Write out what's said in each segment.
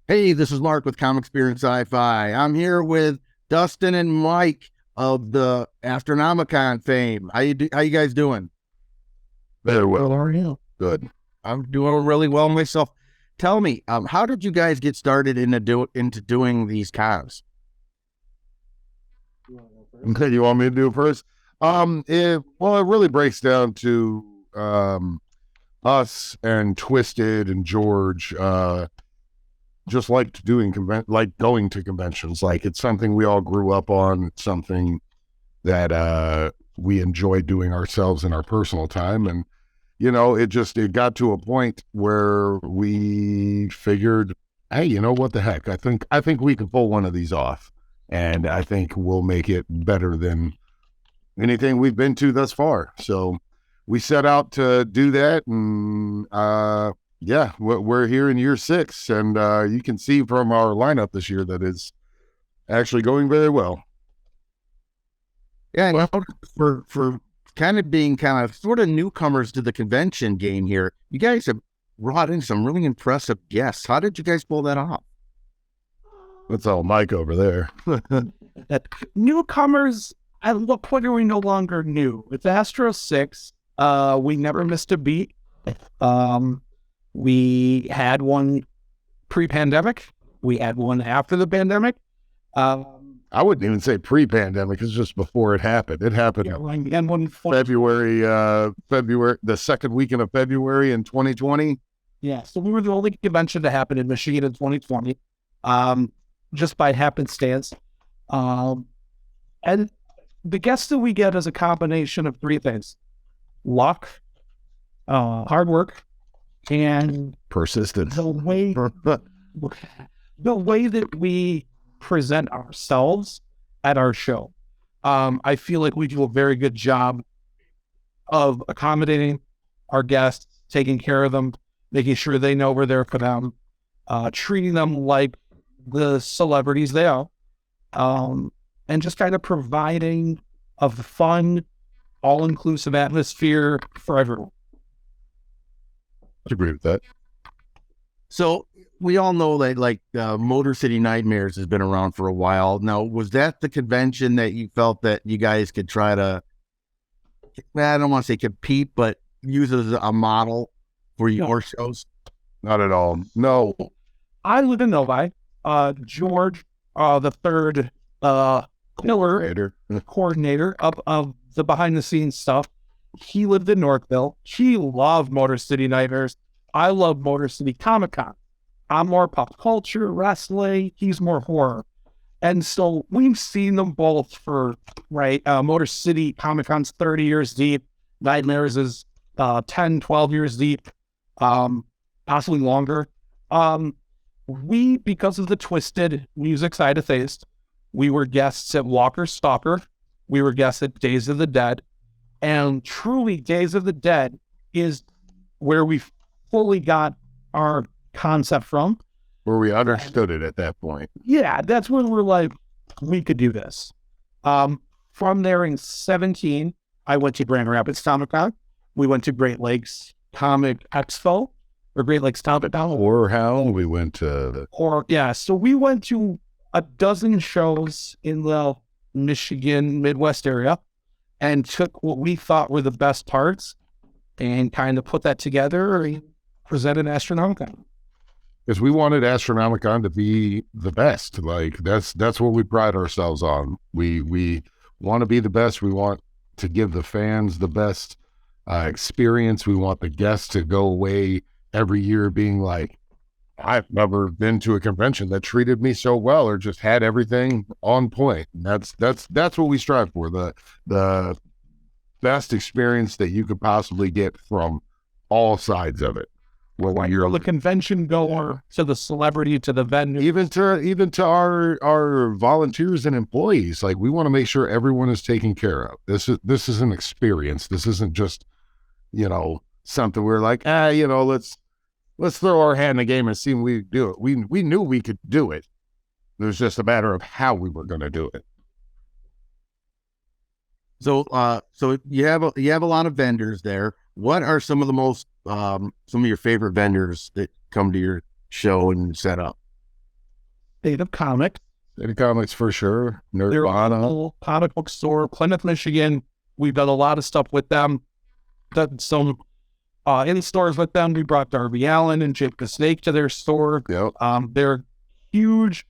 Hey, this is Mark with Comic Experience Sci-Fi. I'm here with Dustin and Mike of the Astronomicon fame. How you guys doing? Very well, are you? Good. I'm doing really well myself. Tell me, how did you guys get started into doing these cons? Okay, you want me to do it first? It really breaks down to us and Twisted and George. Just like like going to conventions. Like it's something we all grew up on. It's something that we enjoy doing ourselves in our personal time, and it got to a point where we figured, hey, you know what the heck? I think we can pull one of these off, and I think we'll make it better than anything we've been to thus far. So we set out to do that, and yeah, we're here in year 6, and you can see from our lineup this year that it's actually going very well. Yeah, well, for kind of being kind of sort of newcomers to the convention game here, you guys have brought in some really impressive guests. How did you guys pull that off? That's all Mike over there. Newcomers, at what point are we no longer new? It's Astro 6. We never missed a beat. We had one pre-pandemic. We had one after the pandemic. I wouldn't even say pre-pandemic. It's just before it happened. It happened and one February, the second weekend of February in 2020. Yeah, so we were the only convention to happen in Michigan in 2020, just by happenstance. And the guests that we get is a combination of 3 things: luck, hard work, and persistence. The way that we present ourselves at our show. I feel like we do a very good job of accommodating our guests, taking care of them, making sure they know we're there for them, treating them like the celebrities they are, and just kind of providing a fun, all-inclusive atmosphere for everyone. I agree with that. So we all know that Motor City Nightmares has been around for a while. Now, was that the convention that you felt that you guys could try to, I don't want to say compete, but use it as a model for your shows? Not at all. No. I live in Novi. George, the third pillar coordinator of the behind the scenes stuff, he lived in Northville. He loved Motor City Nightmares. I love Motor City Comic Con. I'm more pop culture, wrestling. He's more horror. And so we've seen them both for, Motor City Comic Con's 30 years deep. Nightmares is 10, 12 years deep, possibly longer. Because of the Twisted music side of things, we were guests at Walker Stalker. We were guests at Days of the Dead. And truly, Days of the Dead is where we fully got our concept from. Where we understood it at that point. Yeah, that's when we're like, we could do this. From there in 2017, I went to Grand Rapids Comic Con. We went to Great Lakes Comic Expo, or Great Lakes Comic Con. Or how we went to... So we went to a dozen shows in the Michigan, Midwest area, and took what we thought were the best parts and kind of put that together and presented Astronomicon. Because we wanted Astronomicon to be the best. Like that's what we pride ourselves on. We want to be the best. We want to give the fans the best experience. We want the guests to go away every year being like, I've never been to a convention that treated me so well or just had everything on point. And that's what we strive for. The best experience that you could possibly get from all sides of it. Well, you're the convention goer to the celebrity to the venue, even to our volunteers and employees. Like we want to make sure everyone is taken care of. This is an experience. This isn't just something we're like let's throw our hat in the game and see if we do it. We knew we could do it. It was just a matter of how we were going to do it. So you have a lot of vendors there. What are some of the most some of your favorite vendors that come to your show and set up? State of Comics. Any comics for sure. They're a Nirvana. little comic book store, Plymouth, Michigan. We've done a lot of stuff with them. Done some in stores with them. We brought Darby Allen and Jake the Snake to their store. Yep. They're huge,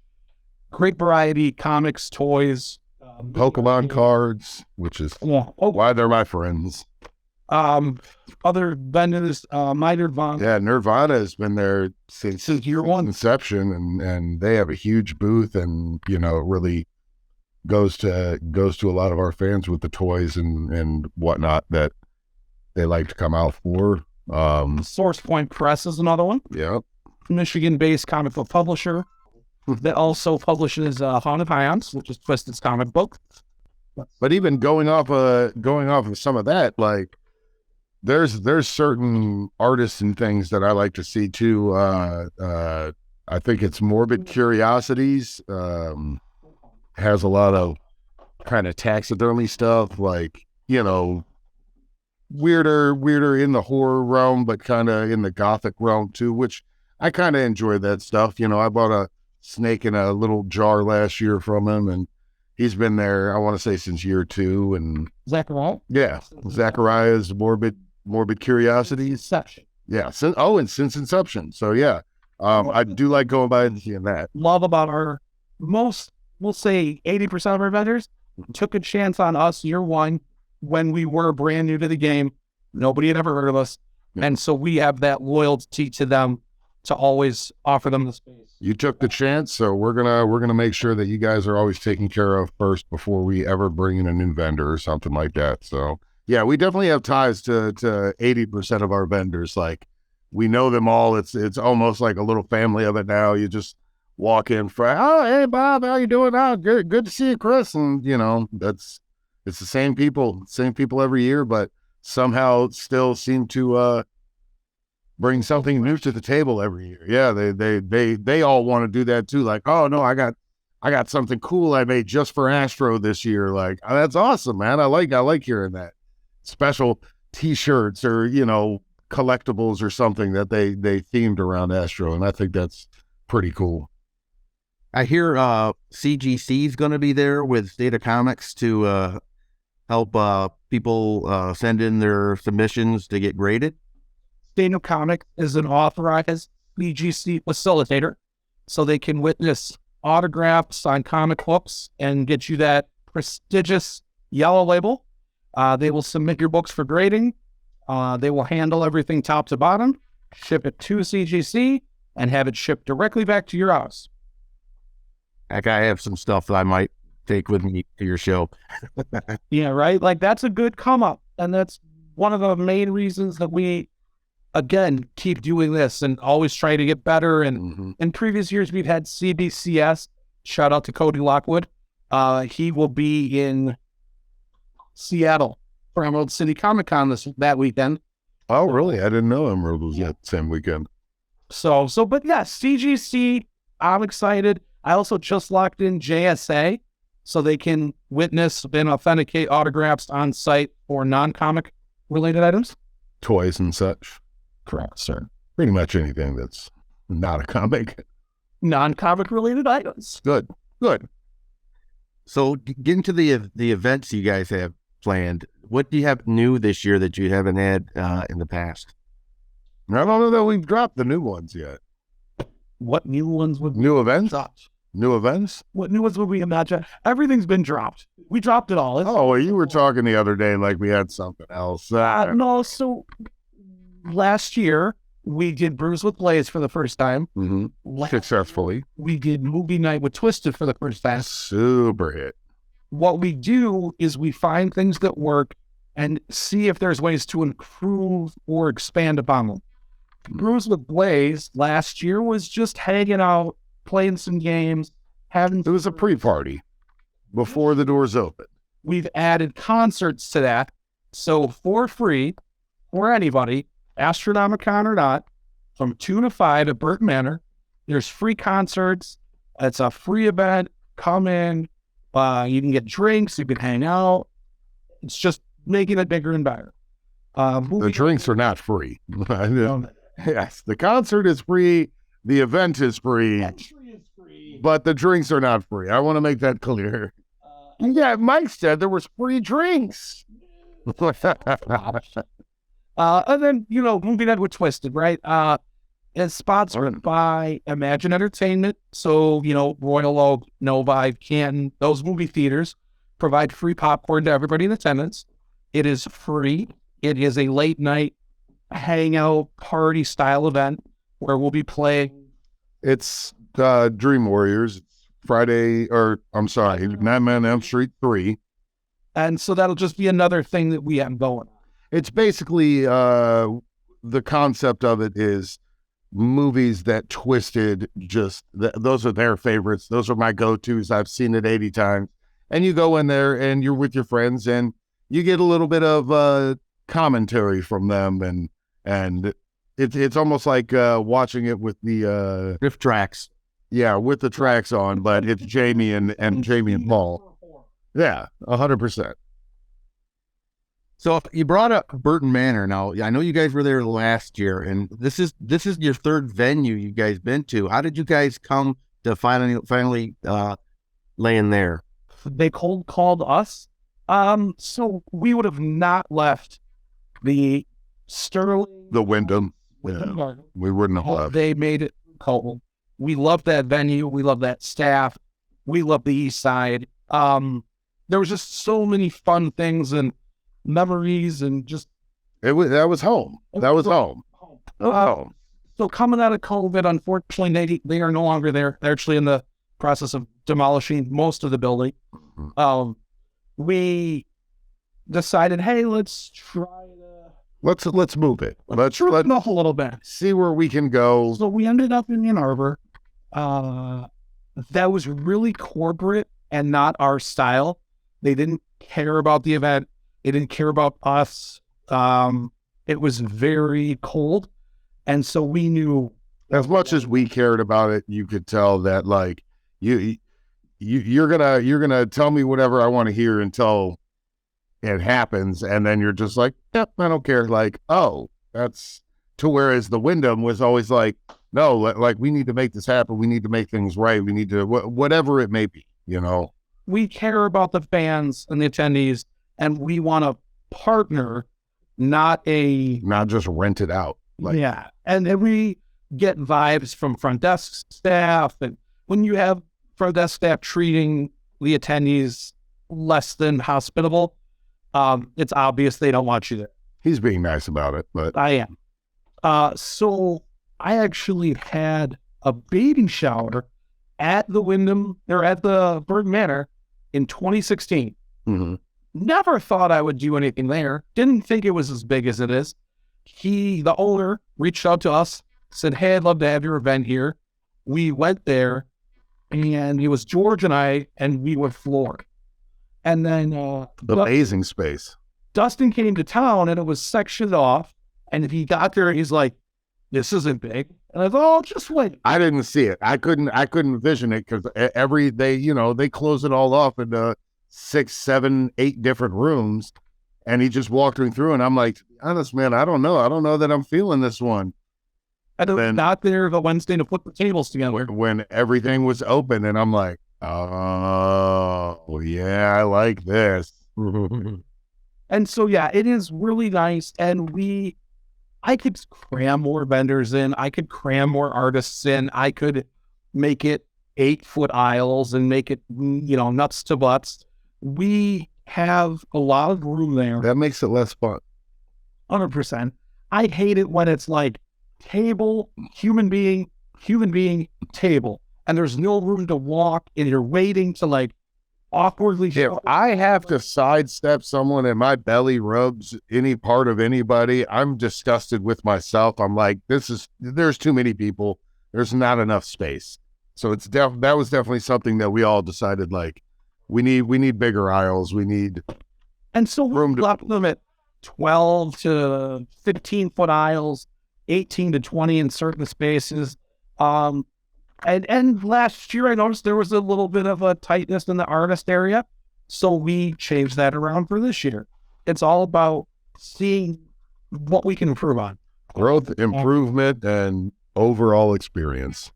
great variety, comics, toys, Pokemon cards, which is why they're my friends. Other vendors, Nirvana. Yeah, Nirvana has been there since year one. inception, and they have a huge booth, and it really goes to a lot of our fans with the toys and whatnot that they like to come out for. Source Point Press is another one. Yeah, Michigan-based comic book publisher that also publishes Haunted Highlands, which is Twisted's comic book. but even going off of some of that, like there's certain artists and things that I like to see too. I think it's Morbid Curiosities. Has a lot of kind of taxidermy stuff, like weirder in the horror realm, but kind of in the gothic realm too, which I kind of enjoy that stuff. I bought a snake in a little jar last year from him, and he's been there, I want to say, since year 2. And Zachariah? yeah, Zachariah's Morbid Curiosities. Inception. Yeah. And since inception. So yeah, I do like going by and seeing that. Love about our most, we'll say 80% of our vendors took a chance on us year one when we were brand new to the game. Nobody had ever heard of us. Yeah. And so we have that loyalty to them to always offer them the space. You took the chance, so we're gonna make sure that you guys are always taken care of first before we ever bring in a new vendor or something like that. So yeah, we definitely have ties to 80% of our vendors. Like, we know them all. It's almost like a little family of it now. You just walk in for, oh, hey Bob, how you doing? Oh, good to see you, Chris. And it's the same people every year, but somehow still seem to bring something new to the table every year. Yeah, they all want to do that too. Like, oh no, I got something cool I made just for Astro this year. Like, oh, that's awesome, man. I like hearing that. Special T-shirts or collectibles or something that they themed around Astro, and I think that's pretty cool. I hear CGC is going to be there with State of Comics to help people send in their submissions to get graded. State of Comics is an authorized BGC facilitator, so they can witness autographs on comic books and get you that prestigious yellow label. They will submit your books for grading. They will handle everything top to bottom, ship it to CGC, and have it shipped directly back to your house. Heck, I have some stuff that I might take with me to your show. Yeah, right? Like, that's a good come up. And that's one of the main reasons that we, again, keep doing this and always try to get better. And in previous years, we've had CBCS. Shout out to Cody Lockwood. He will be in Seattle for Emerald City Comic Con that weekend. Oh, really? I didn't know Emerald was that same weekend. But yeah, CGC, I'm excited. I also just locked in JSA so they can witness and authenticate autographs on site for non-comic related items. Toys and such. Correct, sir. Pretty much anything that's not a comic. Non-comic related items. Good. So getting to the events you guys have planned, what do you have new this year that you haven't had in the past? I don't know that we've dropped the new ones yet. What new ones would New events? dropped? New events? What new ones would we imagine? Everything's been dropped. We dropped it all. Oh, well, you were talking the other day like we had something else. No, so last year we did Brews with Blaze for the first time. Successfully. We did Movie Night with Twisted for the first time. Super hit. What we do is we find things that work and see if there's ways to improve or expand upon them. Brews with Blaze last year was just hanging out, playing some games, having... It was a pre-party before the doors opened. We've added concerts to that. So for free, for anybody, Astronomicon or not, from 2 to 5 at Burke Manor, there's free concerts. It's a free event. Come in. You can get drinks. You can hang out. It's just making it bigger and better. The drinks are not free. Yes, the concert is free. The event is free. Entry is free. but the drinks are not free. I want to make that clear. Yeah, Mike said there was free drinks. And then, moving on with Twisted, right? It's sponsored by Imagine Entertainment. So, Royal Oak, Novi, Canton, those movie theaters provide free popcorn to everybody in attendance. It is free. It is a late night hangout party style event where we'll be playing. It's Dream Warriors. It's Nightmare on Elm Street 3. And so that'll just be another thing that we have going on. It's basically the concept of it is movies that Twisted those are their favorites. Those are my go-tos. I've seen it 80 times. And you go in there and you're with your friends and you get a little bit of commentary from them and it's almost like watching it with the riff tracks. Yeah, with the tracks on, but it's Jamie and Jamie and Paul. Yeah, 100%. So if you brought up Burton Manor, now I know you guys were there last year, and this is your third venue you guys been to. How did you guys come to finally laying there? They cold called us. So we would have not left the Sterling, the Wyndham. Yeah, we wouldn't have left. They made it cold. We love that venue. We love that staff. We love the East Side. There was just so many fun things and memories and just that was home. That was home. Oh. So coming out of COVID, unfortunately, they are no longer there. They're actually in the process of demolishing most of the building. Mm-hmm. We decided, hey, let's try to let's move it. Let's move a little bit. See where we can go. So we ended up in Ann Arbor. That was really corporate and not our style. They didn't care about the event. They didn't care about us. It was very cold. And so we knew, as much as we cared about it, you could tell that like you're gonna tell me whatever I want to hear until it happens, and then you're just like, yep, I don't care. Like, oh, that's to whereas the Wyndham was always like, no, like we need to make this happen. We need to make things right. We need to whatever it may be, We care about the fans and the attendees, and we want to partner, not just rent it out. Yeah. And then we get vibes from front desk staff. And when you have front desk staff treating the attendees less than hospitable, it's obvious they don't want you there. He's being nice about it, but I am. So I actually had a baby shower at the Wyndham, or at the Burton Manor in 2016. Mm-hmm. Never thought I would do anything there. Didn't think it was as big as it is. The owner, reached out to us, said, hey, I'd love to have your event here. We went there, and it was George and I, and we were floored. And then amazing space. Dustin came to town, and it was sectioned off. And if he got there, he's like, this isn't big. And I thought, oh, just wait. I didn't see it. I couldn't vision it because they close it all off into 6, 7, 8 different rooms. And he just walked me through, and I'm like, honest, man, I don't know. I don't know that I'm feeling this one. And then not there the Wednesday to put the tables together. When everything was open, and I'm like, oh, yeah, I like this. And so, yeah, it is really nice. And I could cram more vendors in. I could cram more artists in. I could make it 8-foot aisles and make it, nuts to butts. We have a lot of room there. That makes it less fun. 100%. I hate it when it's like table, human being, table, and there's no room to walk, and you're waiting to like awkwardly. If I have to sidestep someone and my belly rubs any part of anybody, I'm disgusted with myself. I'm like, there's too many people. There's not enough space. So that was definitely something that we all decided, like, we need bigger aisles. We need, and so we left them at 12 to 15-foot aisles, 18 to 20 in certain spaces. And last year I noticed there was a little bit of a tightness in the artist area, so we changed that around for this year. It's all about seeing what we can improve on. Growth, improvement, and overall experience.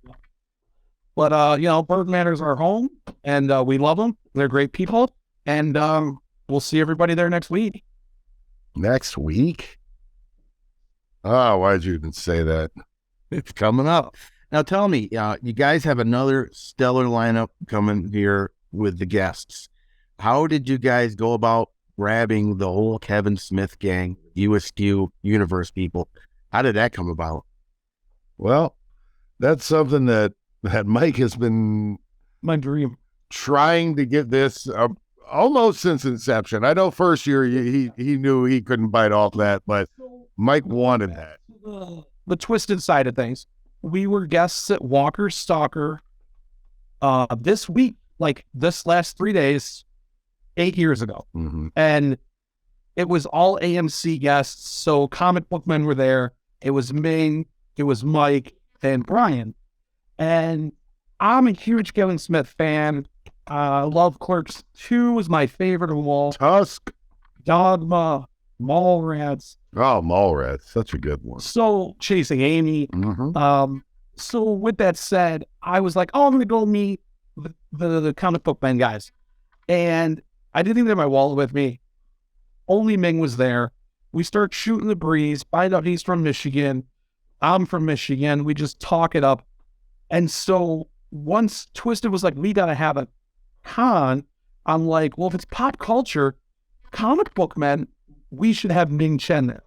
But Bird Manor's our home, and we love them. They're great people, and we'll see everybody there next week. Next week? Oh, why'd you even say that? It's coming up. Now tell me, you guys have another stellar lineup coming here with the guests. How did you guys go about grabbing the whole Kevin Smith gang, USQ universe people? How did that come about? Well, that's something that Mike has been My dream. trying to get this almost since inception. I know first year he knew he couldn't bite off that, but Mike wanted that. The twisted side of things. We were guests at Walker Stalker this week, like this last 3 days, 8 years ago. Mm-hmm. And it was all AMC guests. So comic book men were there. It was Ming, it was Mike, and Brian. And I'm a huge Kevin Smith fan. I love Clerks 2 was my favorite of all. Tusk. Dogma, Mallrats. Oh, Mallrats. Such a good one. So Chasing Amy. Mm-hmm. So with that said, I was like, oh, I'm going to go meet the comic book men guys. And I didn't even have my wallet with me. Only Ming was there. We start shooting the breeze, find out he's from Michigan. I'm from Michigan. We just talk it up. And so once Twisted was like, we got to have a con, I'm like, well, if it's pop culture, comic book men, we should have Ming Chen there.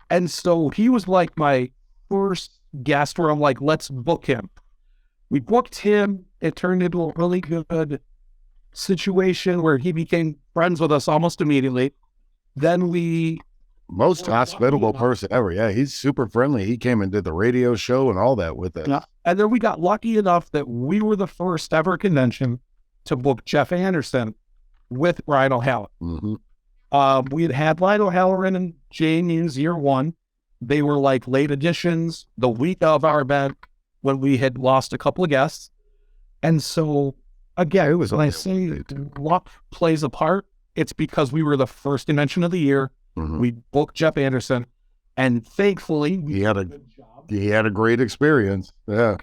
And so he was like my first guest where I'm like, let's book him. We booked him. It turned into a really good situation where he became friends with us almost immediately. Then we... Most hospitable person ever. Yeah, he's super friendly. He came and did the radio show and all that with us. Yeah. And then we got lucky enough that we were the first ever convention to book Jeff Anderson with Ryan O'Halloran. Mm-hmm. We had Ryan O'Halloran and Jamie's year one. They were like late additions the week of our event when we had lost a couple of guests. And so, again, it was when I say luck plays a part, it's because we were the first convention of the year. Mm-hmm. We booked Jeff Anderson, and thankfully he had a great experience. Yeah.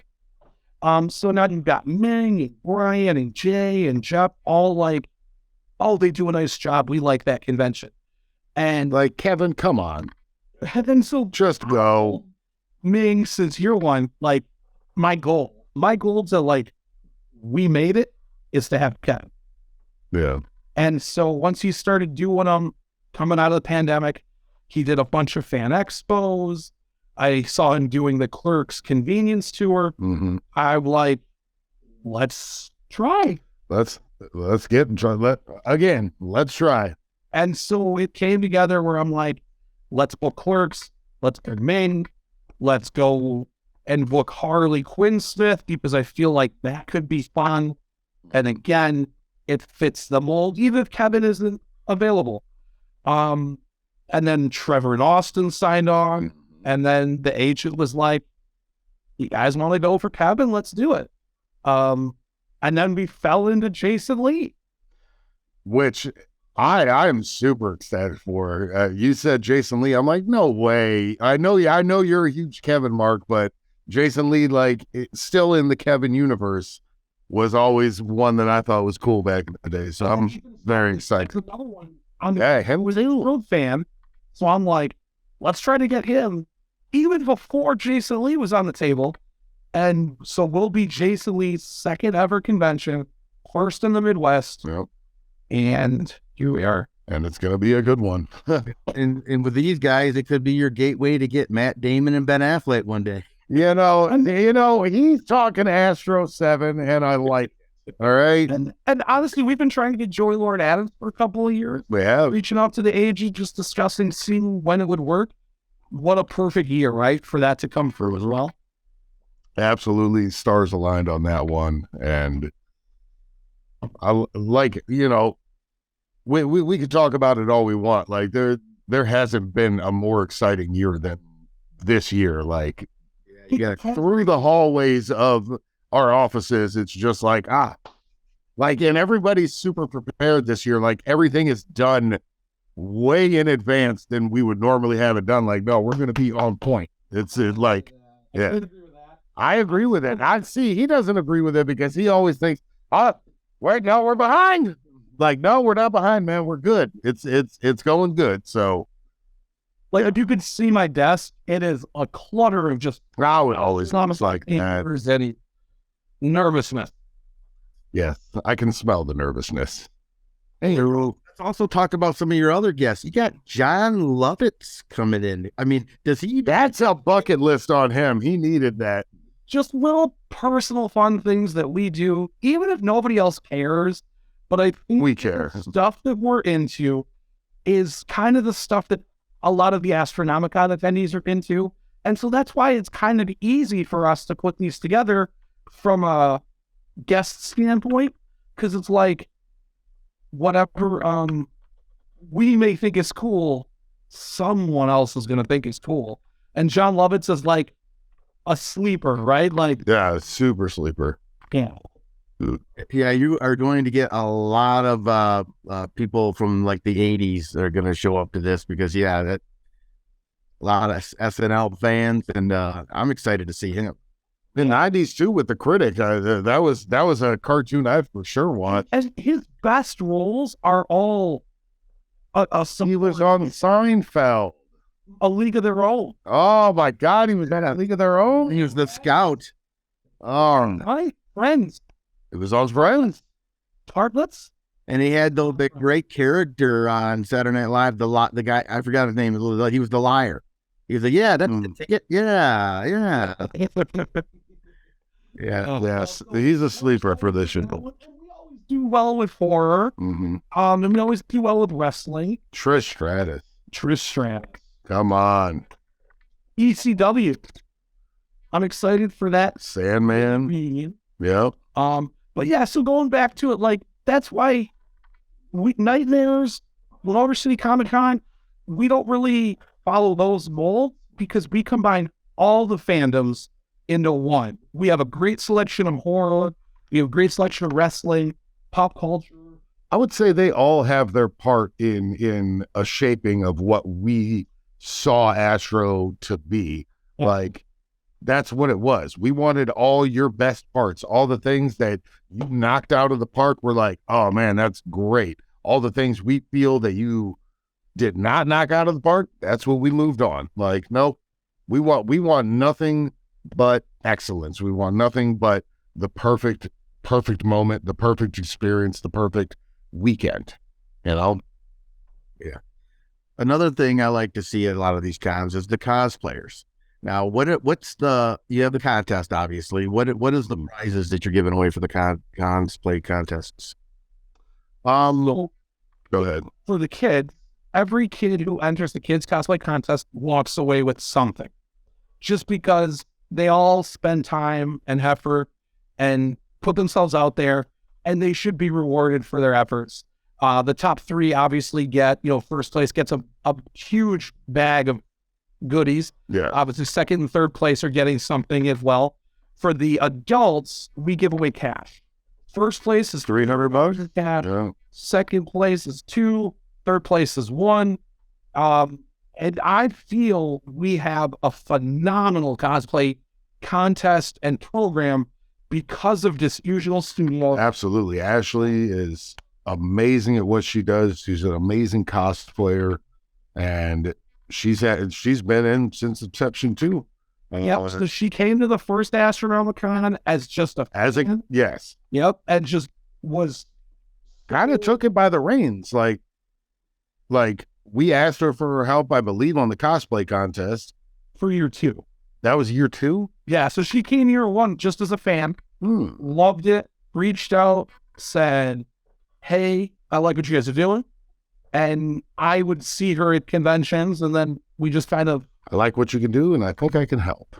So now you've got Ming and Brian and Jay and Jeff all like, oh, they do a nice job. We like that convention. And Like, Kevin, come on. and then so Just go. Ming, since year one, like my goal to like, we made it is to have Kevin. Yeah. And so once he started doing them, coming out of the pandemic, he did a bunch of fan expos. I saw him doing the Clerks convenience tour. Mm-hmm. I'm like, let's try. Let's get and try. Let's try. And so it came together where I'm like, let's book Clerks, let's book Ming, let's go and book Harley Quinn Smith because I feel like that could be fun. And again, it fits the mold, even if Kevin isn't available. And then Trevor and Austin signed on, and then the agent was like, you guys want to go for Kevin? Let's do it. And then we fell into Jason Lee. Which I am super excited for. You said Jason Lee. I'm like, no way. I know you're a huge Kevin mark, but Jason Lee, like, still in the Kevin universe, was always one that I thought was cool back in the day. So I'm very excited. Another one. Him Him was a road fan. So I'm like, let's try to get him even before Jason Lee was on the table. And so we'll be Jason Lee's second ever convention, first in the Midwest. Yep. And here we are. And it's going to be a good one. And with these guys, it could be your gateway to get Matt Damon and Ben Affleck one day. You know, he's talking Astro 7, and I like it. All right. And honestly, we've been trying to get Joey Lord Adams for a couple of years. We have. Reaching out to the AG, just discussing, seeing when it would work. What a perfect year, right? For that to come through as well. Absolutely. Stars aligned on that one. And I like, you know, we could talk about it all we want. Like there hasn't been a more exciting year than this year. Like, yeah, through the hallways of our offices, it's just like, and everybody's super prepared this year. Like, everything is done way in advance than we would normally have it done. Like, no, we're going to be on point. It's like, yeah. I agree with it. I see he doesn't agree with it because he always thinks, "Oh, wait, no, we're behind." Like, no, we're not behind, man. We're good. It's going good. So, Like, if you could see my desk, it is a clutter of just I would always like that. papers and nervousness. Yes, I can smell the nervousness. Hey, let's also talk about some of your other guests. You got John Lovitz coming in. I mean, does he? That's a bucket list on him. He needed that. Just little personal fun things that we do, even if nobody else cares. But I think We care. the stuff that we're into is kind of the stuff that a lot of the Astronomicon attendees are into. And so that's why it's kind of easy for us to put these together from a guest standpoint, because it's like whatever we may think is cool, someone else is going to think is cool. And John Lovitz is like a sleeper, right? Like, Yeah, super sleeper. yeah. Yeah, you are going to get a lot of people from like the 80s that are going to show up to this because, yeah, that a lot of SNL fans, and I'm excited to see him. In the 90s too with the critic. That was a cartoon I for sure watched. And his best roles are all He was on Seinfeld. a league of their own. Oh my God, he was in a League of Their Own. He was the scout. Oh, Right? Friends, it was on Friends. tartlets. And he had the great character on Saturday Night Live. The guy, I forgot his name. He was the liar. He was like, yeah, that's the ticket. Yeah, yeah. Yeah. Yes, he's a sleeper for this show. We always do well with horror. Mm-hmm. And we always do well with wrestling. Trish Stratus. Trish Stratus. Come on. ECW. I'm excited for that. Sandman. Reunion. Yep. But yeah, so going back to it, like, that's why Nightmares, Motor City Comic Con, we don't really follow those molds because we combine all the fandoms into one. We have a great selection of horror. We have a great selection of wrestling, pop culture. I would say they all have their part in a shaping of what we saw Astro to be. Yeah. Like, that's what it was. We wanted all your best parts, all the things that you knocked out of the park. We're like, oh man, that's great. All the things we feel that you did not knock out of the park, that's what we moved on. Like, nope, we want nothing but excellence. We want nothing but the perfect moment, the perfect experience, the perfect weekend. You know? Yeah. Another thing I like to see at a lot of these cons is the cosplayers. Now, what's you have the contest, obviously. What is the prizes that you're giving away for the cosplay contests? Go ahead. For the kids, every kid who enters the kids cosplay contest walks away with something, just because they all spend time and effort and put themselves out there, and they should be rewarded for their efforts. The top three obviously get, first place gets a huge bag of goodies. Yeah. Obviously, second and third place are getting something as well. For the adults, we give away cash. First place is $300. cash. Yeah. Second place is 2. Third place is 1. And I feel we have a phenomenal cosplay contest and program because of this usual studio. Absolutely. Ashley is amazing at what she does. She's an amazing cosplayer, and she's been in since inception too. Yep. So she came to the first Astronomicon as just a fan. Yes. Yep. And just was Kind of took it by the reins. Like we asked her for her help, I believe, on the cosplay contest. for year 2. That was year 2? Yeah. So she came year 1 just as a fan, loved it, reached out, said, hey, I like what you guys are doing. And I would see her at conventions, and then we just kind of, I like what you can do, and I think I can help.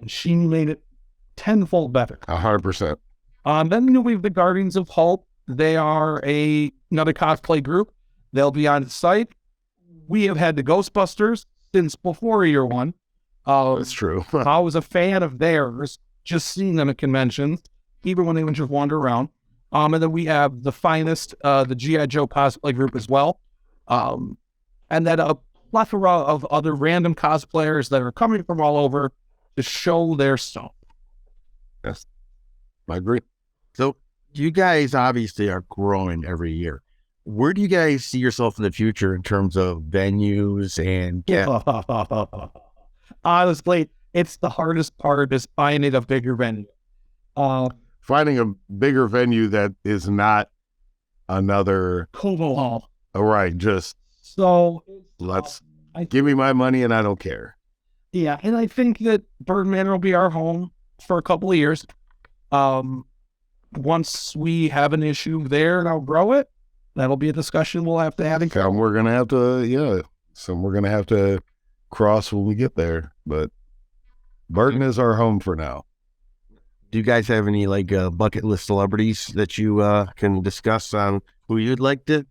and she made it tenfold better. 100%. Then we have the Guardians of Hope. They are another cosplay group. They'll be on site. We have had the Ghostbusters since before year 1. That's true. I was a fan of theirs, just seeing them at conventions, even when they would just wander around. And then we have the Finest, the G.I. Joe cosplay group as well. And then a plethora of other random cosplayers that are coming from all over to show their stuff. Yes, I agree. So you guys obviously are growing every year. Where do you guys see yourself in the future in terms of venues and Honestly, it's the hardest part is finding a bigger venue. Finding a bigger venue that is not another. Como Hall. All right, just So let's I give me my money and I don't care. Yeah, and I think that Birdman will be our home for a couple of years. Once we have an issue there and I'll grow it, that'll be a discussion we'll have to have. Some we're gonna have to, some we're gonna have to cross when we get there. But Burton is our home for now. do you guys have any like bucket list celebrities that you can discuss on who you'd like to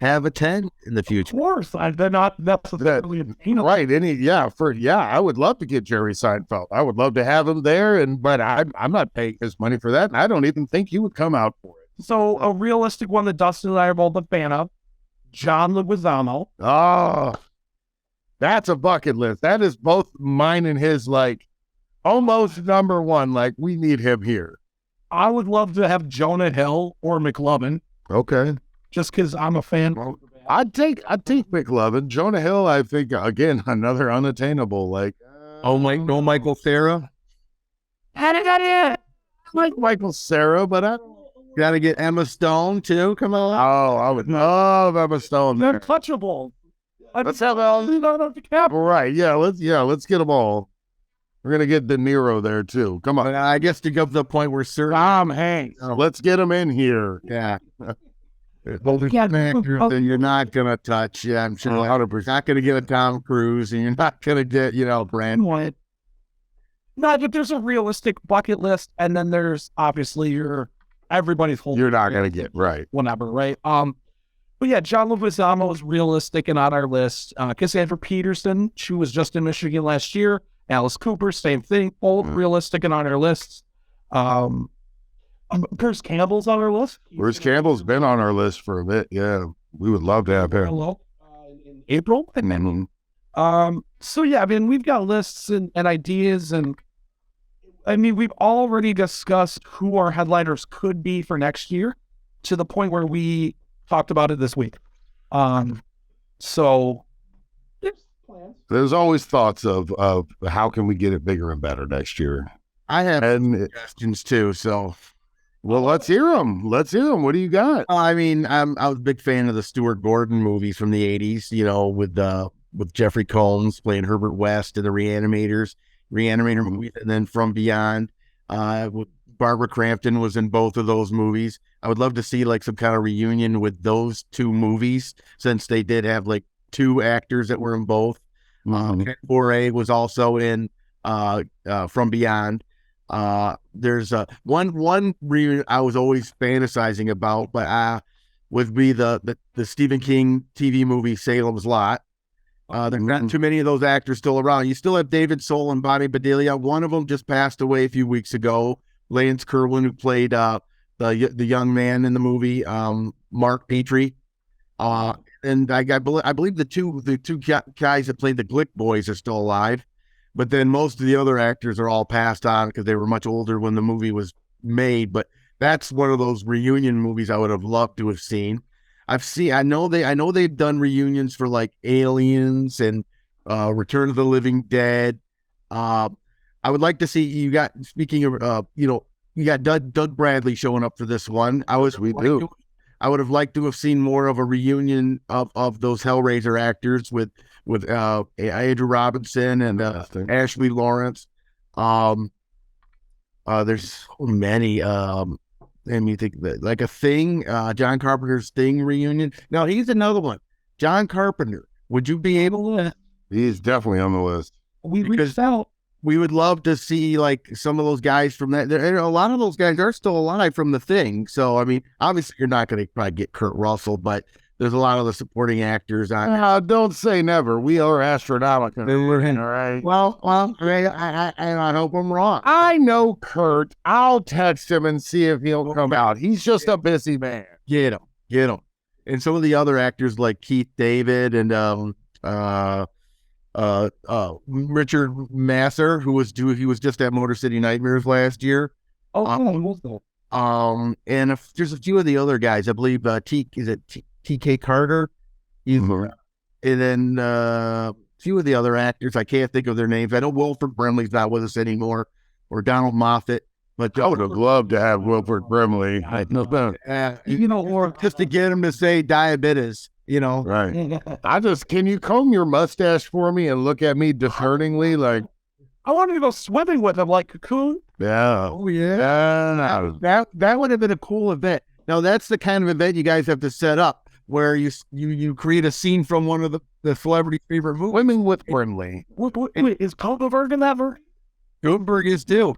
have attend in the Of future? course, they're not necessarily attainable. Right? I would love to get Jerry Seinfeld. I would love to have him there, but I'm not paying his money for that, and I don't even think he would come out for it. So a realistic one that Dustin and I are both a fan of, John Leguizamo. Oh, that's a bucket list. That is both mine and his, like, almost number one. Like, we need him here. I would love to have Jonah Hill or McLovin, Okay. just because I'm a fan. Well, I'd take McLovin. Jonah Hill, I think, again, another unattainable. Like, No Michael Cera. like Michael Cera, but I don't. Got to get Emma Stone too. Come on. Oh, I would love Emma Stone. They're touchable. Let's have all. Right? Let's get them all. We're gonna get De Niro there too. Come on, But I guess to go to the point where certain, Tom Hanks. Let's get him in here. yeah, those Yeah. actors that you're not gonna touch. Yeah, I'm sure. 100%. Not gonna get a Tom Cruise, and you're not gonna get Brand. No, but there's a realistic bucket list, and then there's obviously everybody's whole. You're not gonna get right. Whatever, right? But yeah, John Leguizamo is realistic and on our list. Cassandra Peterson, she was just in Michigan last year. Alice Cooper, same thing, both realistic and on our lists. Bruce Campbell's on our list. Bruce Campbell's been on our list for a bit. Yeah, we would love to have him. Hello, in April. So yeah, I mean, we've got lists and ideas, and I mean, we've already discussed who our headliners could be for next year, to the point where we talked about it this week. So there's plans. There's always thoughts of how can we get it bigger and better next year. I have And suggestions too. So, well, let's hear them. Let's hear them. What do you got? I mean, I was a big fan of the Stuart Gordon movies from the '80s. With Jeffrey Combs playing Herbert West in the Reanimator movies, and then From Beyond. Barbara Crampton was in both of those movies. I would love to see like some kind of reunion with those two movies, since they did have like two actors that were in both. Ken Foree was also in From Beyond. There's one reunion I was always fantasizing about, but would be the Stephen King TV movie Salem's Lot. There's not too many of those actors still around. You still have David Soul and Bonnie Bedelia. One of them just passed away a few weeks ago. Lance Kerwin, who played the young man in the movie, Mark Petrie. And I believe the two guys that played the Glick Boys are still alive. But then most of the other actors are all passed on because they were much older when the movie was made. But that's one of those reunion movies I would have loved to have seen. I know they've done reunions for like Aliens and Return of the Living Dead. I would like to see speaking of you got Doug Bradley showing up for this one. I would have liked to have seen more of a reunion of those Hellraiser actors with Andrew Robinson and Ashley Lawrence. There's so many. And you think that like a Thing, John Carpenter's Thing reunion. Now he's another one. John Carpenter. Would you be able to? He's definitely on the list. We reached out. We would love to see like some of those guys from that. A lot of those guys are still alive from the Thing. So I mean, obviously you're not going to probably get Kurt Russell, but there's a lot of the supporting actors on. Don't say never. We are Astronomicon. All right. Well, I hope I'm wrong. I know Kurt. I'll text him and see if he'll come out. He's just a busy man. Get him. And some of the other actors like Keith David and Richard Masser, he was just at Motor City Nightmares last year. And there's a few of the other guys. I believe TK Carter? He's, Mhm. And then a few of the other actors. I can't think of their names. I know Wilford Brimley's not with us anymore, or Donald Moffat. But I would have loved to have Wilford Brimley. I know that. Or just to get him to say diabetes, Right. Can you comb your mustache for me and look at me discerningly? Like, I wanted to go swimming with him like Cocoon. yeah. Oh yeah, that would have been a cool event. Now that's the kind of event you guys have to set up, where you create a scene from one of the celebrity favorite movies. Swimming with Brimley. Wait, is Kohlberg in that version? Gutenberg is too.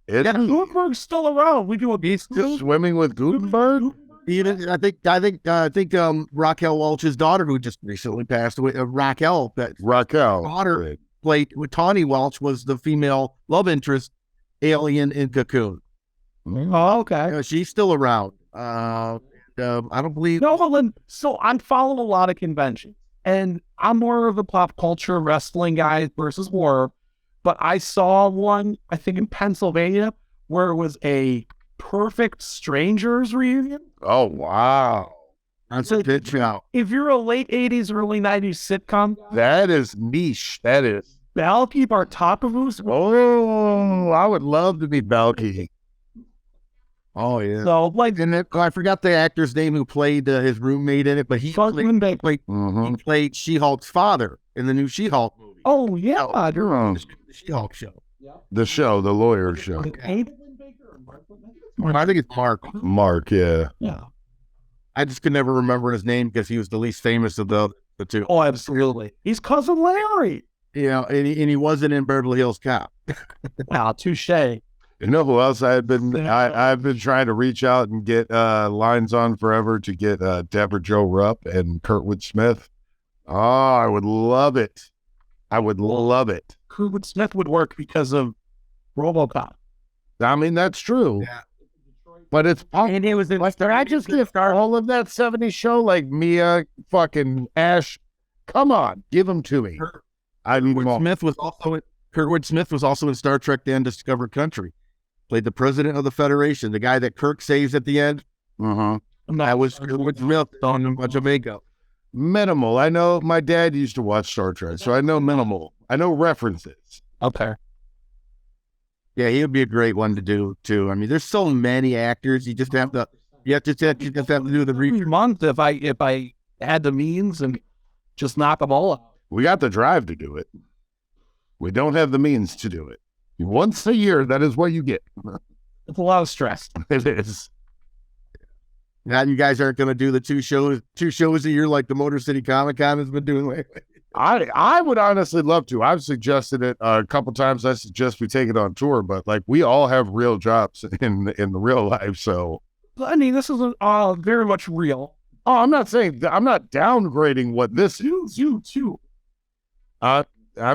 Kohlberg's still around. We do a beast. Swimming with Gutenberg? Even I think Raquel Welch's daughter, who just recently passed away, Raquel daughter played with Tawny Welch, was the female love interest alien in Cocoon. Oh, okay. She's still around. I don't believe. No, so I'm following a lot of conventions, and I'm more of a pop culture wrestling guy versus horror. But I saw one, I think in Pennsylvania, where it was a Perfect Strangers reunion. Oh, wow. That's a good show. If you're a late 80s, early 90s sitcom, That is niche. That is. Balky Bartokovus. Oh, I would love to be Balky. Oh yeah. So like, And I forgot the actor's name who played his roommate in it, but he Mhm. played She-Hulk's father in the new She-Hulk movie. oh yeah, Oh, The She-Hulk show. the lawyer show. I think it's Mark. Mark, yeah. Yeah. I just could never remember his name because he was the least famous of the two. Oh, absolutely. He's cousin Larry. And he wasn't in Beverly Hills Cop. Wow, touche. You know who else I've been trying to reach out and get lines on forever to get Deborah Jo Rupp and Kurtwood Smith. Oh, I would love it. I would love it. Kurtwood Smith would work because of RoboCop. I mean, that's true. Yeah. But it's And it was they're not just gonna start all of that 70s show like Mia, fucking Ash. Come on, give them to me. I need them all. Kurtwood Smith was also in Star Trek: The Undiscovered Country. Played the president of the Federation, the guy that Kirk saves at the end. Uh-huh. That was Kurtwood Smith on Jamaica. Minimal. I know my dad used to watch Star Trek, so I know minimal. I know references. Okay. Yeah, he would be a great one to do too. I mean, there's so many actors. You just have to do the Every research. month, if I had the means and just knock them all out. We got the drive to do it. We don't have the means to do it. Once a year, that is what you get. It's a lot of stress. It is. Now you guys aren't going to do the two shows a year like the Motor City Comic Con has been doing lately. I would honestly love to. I've suggested it a couple times. I suggest we take it on tour, but like we all have real jobs in the real life. So I mean, this is very much real. I'm not downgrading what this is. You too. I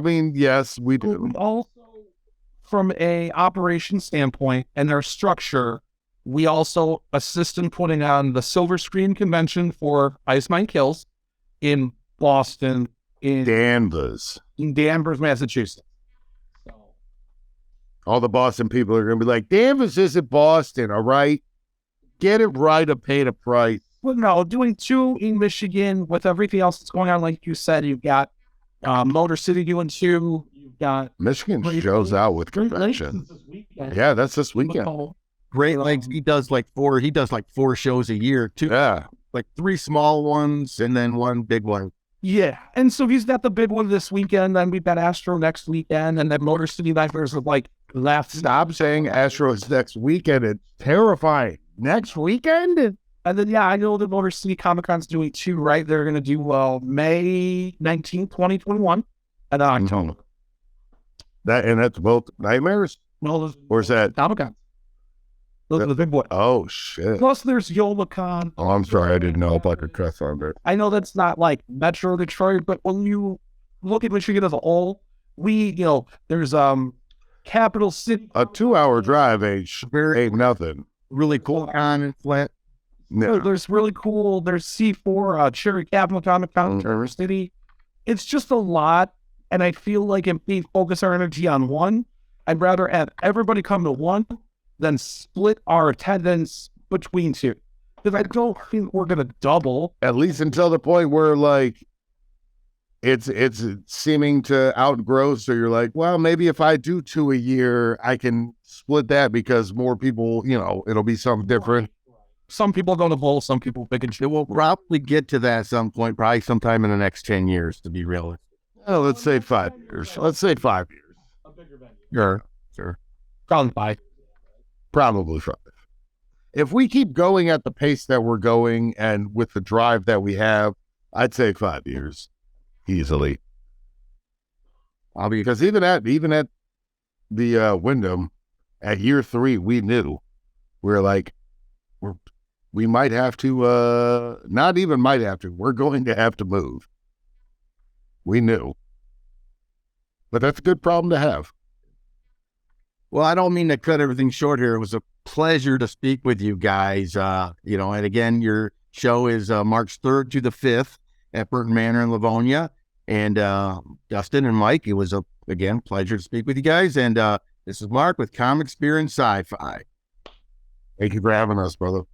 mean, yes, we do. Also, from a operation standpoint and our structure, we also assist in putting on the Silver Screen Convention for Ice Mine Kills in Boston, in Danvers. Danvers, Massachusetts. All the Boston people are going to be like, Danvers isn't Boston, all right? Get it right or pay the price. Well, no, doing two in Michigan with everything else that's going on, like you said, you've got Motor City doing two. You've got Michigan shows out with convention. Yeah, that's this weekend. Great Lakes, he does like four shows a year, too. Yeah. Like 3 small ones and then one big one. Yeah, and so he's got the big one this weekend, then we've got Astro next weekend, and then Motor City Nightmares of like last. Stop saying Astros next weekend. It's terrifying. Next weekend? And then, yeah, I know the Motor City Comic Con's doing two, right? They're going to do May 19th, 2021, and October. That's both Nightmares? Well, Or is that? Comic Con. Those are the big boys. Oh, shit. Plus, there's YomaCon. Oh, I'm sorry. I didn't know about the press on that. I know that's not like Metro Detroit, but when you look at Michigan as a whole, there's Capital City. A 2-hour drive ain't nothing. Really cool con and flat. No. There's really cool. There's C4, Cherry Capital Comic Con, Traverse City. It's just a lot, and I feel like if we focus our energy on one, I'd rather have everybody come to one then split our attendance between two. Because I don't think we're going to double. At least until the point where like it's seeming to outgrow. So you're like, well, maybe if I do 2 a year, I can split that because more people, it'll be something different. Some people go to bowl, some people pick and choose. It will probably get to that at some point, probably sometime in the next 10 years, to be realistic. Oh, let's say 5 years. Let's say 5 years. A bigger venue. Sure. Probably 5. Probably 5. If we keep going at the pace that we're going and with the drive that we have, I'd say 5 years easily. Because even at the Wyndham at year 3, we knew we might have to, not even might have to, we're going to have to move. We knew. But that's a good problem to have. Well, I don't mean to cut everything short here. It was a pleasure to speak with you guys. And again, your show is March 3rd to the 5th at Burton Manor in Livonia. And Dustin and Mike, it was again pleasure to speak with you guys. And this is Mark with Comics, Beer, and Sci-Fi. Thank you for having us, brother.